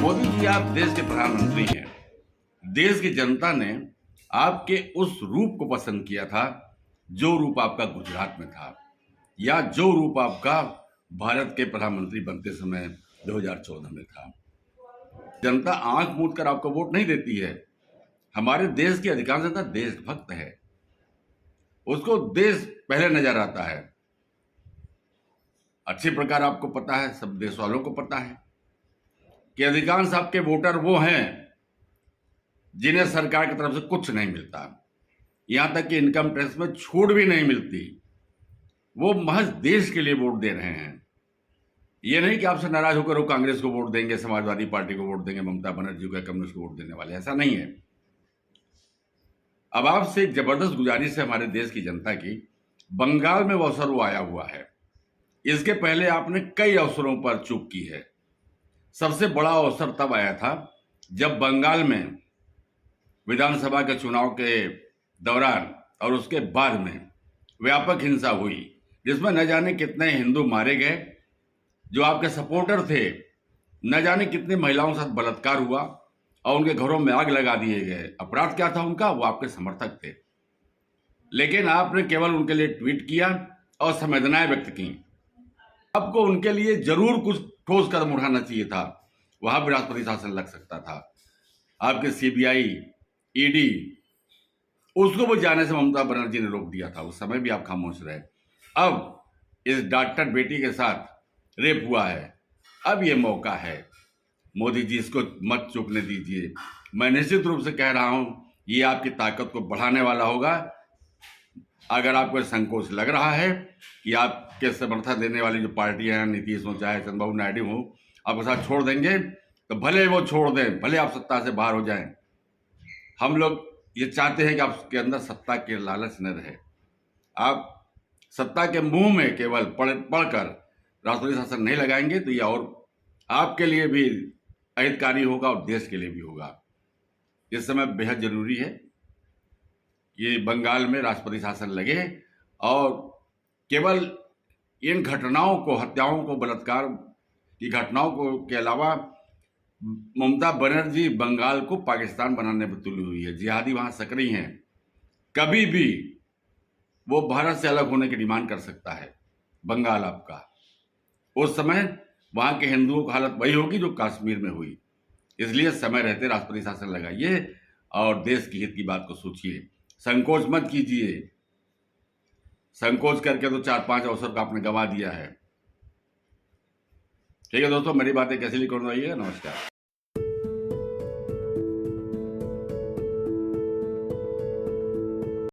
मोदी जी, आप देश के प्रधानमंत्री हैं। देश की जनता ने आपके उस रूप को पसंद किया था जो रूप आपका गुजरात में था, या जो रूप आपका भारत के प्रधानमंत्री बनते समय 2014 में था। जनता आंख मूंद कर आपको वोट नहीं देती है। हमारे देश की अधिकांश जनता देशभक्त है, उसको देश पहले नजर आता है। अच्छी प्रकार आपको पता है, सब देश वालों को पता है कि अधिकांश आपके वोटर वो हैं जिन्हें सरकार की तरफ से कुछ नहीं मिलता, यहां तक कि इनकम टैक्स में छूट भी नहीं मिलती। वो महज देश के लिए वोट दे रहे हैं। ये नहीं कि आपसे नाराज होकर वो कांग्रेस को वोट देंगे, समाजवादी पार्टी को वोट देंगे, ममता बनर्जी को या कम्युनिस्ट को वोट देने वाले, ऐसा नहीं है। अब आपसे एक जबरदस्त गुजारिश है हमारे देश की जनता की। बंगाल में वो अवसर वो आया हुआ है, इसके पहले आपने कई अवसरों पर चूक की है। सबसे बड़ा अवसर तब आया था जब बंगाल में विधानसभा के चुनाव के दौरान और उसके बाद में व्यापक हिंसा हुई, जिसमें न जाने कितने हिंदू मारे गए जो आपके सपोर्टर थे, न जाने कितनी महिलाओं के साथ बलात्कार हुआ और उनके घरों में आग लगा दिए गए। अपराध क्या था उनका? वो आपके समर्थक थे, लेकिन आपने केवल उनके लिए ट्वीट किया और संवेदनाएं व्यक्त की। आपको उनके लिए जरूर कुछ ठोस कदम उठाना चाहिए था। वहां भी राष्ट्रपति शासन लग सकता था। आपके सीबीआई, ईडी, उसको वो जाने से ममता बनर्जी ने रोक दिया था। उस समय भी आप खामोश रहे। अब इस डॉक्टर बेटी के साथ रेप हुआ है, अब ये मौका है। मोदी जी, इसको मत चूकने दीजिए। मैं निश्चित रूप से कह रहा हूं, ये आपकी ताकत को बढ़ाने वाला होगा। अगर आपको संकोच लग रहा है कि आपके समर्थन देने वाली जो पार्टियां हैं, नीतीश हो चाहे चंद्रबाबू नायडू हो, आपके साथ छोड़ देंगे, तो भले वो छोड़ दें, भले आप सत्ता से बाहर हो जाएं। हम लोग ये चाहते हैं कि आपके अंदर सत्ता के लालच न रहे। आप सत्ता के मुंह में केवल पढ़कर राष्ट्रपति शासन नहीं लगाएंगे तो ये और आपके लिए भी अहितकारी होगा और देश के लिए भी होगा। इस समय बेहद जरूरी है कि बंगाल में राष्ट्रपति शासन लगे और केवल इन घटनाओं को, हत्याओं को, बलात्कार की घटनाओं को के अलावा ममता बनर्जी बंगाल को पाकिस्तान बनाने पर तुली हुई है। जिहादी वहां सक्रिय हैं। कभी भी वो भारत से अलग होने की डिमांड कर सकता है बंगाल आपका। उस समय वहां के हिंदुओं की हालत वही होगी जो कश्मीर में हुई। इसलिए समय रहते राष्ट्रपति शासन लगाइए और देश की हित की बात को सोचिए। संकोच मत कीजिए। संकोच करके तो 4-5 अवसर को आपने गंवा दिया है। ठीक है दोस्तों, मेरी बातें कैसी लिखी? नमस्कार।